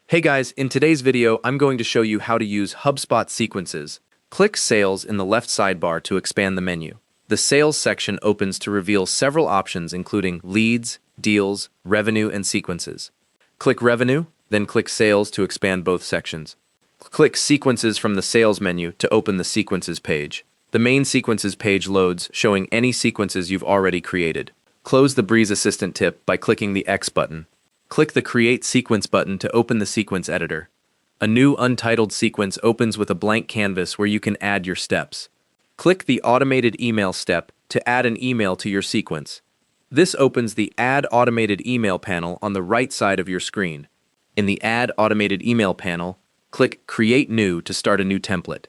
Hey guys, in today's video, I'm going to show you how to use HubSpot sequences. Click Sales in the left sidebar to expand the menu. The Sales section opens to reveal several options including leads, deals, revenue, and sequences. Click Revenue, then click Sales to expand both sections. Click Sequences from the Sales menu to open the Sequences page. The main Sequences page loads, showing any sequences you've already created. Close the Breeze Assistant tip by clicking the X button. Click the Create Sequence button to open the sequence editor. A new untitled sequence opens with a blank canvas where you can add your steps. Click the Automated Email step to add an email to your sequence. This opens the Add Automated Email panel on the right side of your screen. In the Add Automated Email panel, click Create New to start a new template.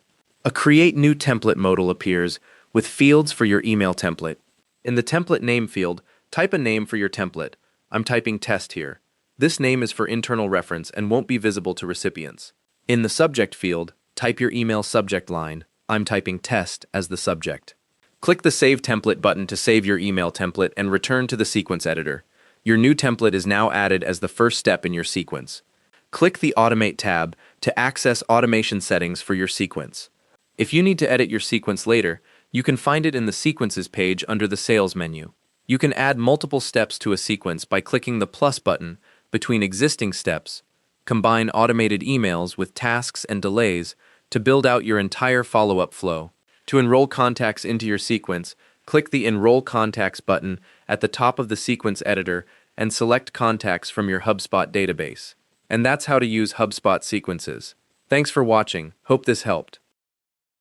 A Create New Template modal appears with fields for your email template. In the Template Name field, type a name for your template. I'm typing Test here. This name is for internal reference and won't be visible to recipients. In the subject field, type your email subject line. I'm typing test as the subject. Click the Save Template button to save your email template and return to the sequence editor. Your new template is now added as the first step in your sequence. Click the Automate tab to access automation settings for your sequence. If you need to edit your sequence later, you can find it in the Sequences page under the Sales menu. You can add multiple steps to a sequence by clicking the plus button between existing steps, combine automated emails with tasks and delays to build out your entire follow-up flow. To enroll contacts into your sequence, click the Enroll Contacts button at the top of the sequence editor and select contacts from your HubSpot database. And that's how to use HubSpot sequences. Thanks for watching. Hope this helped.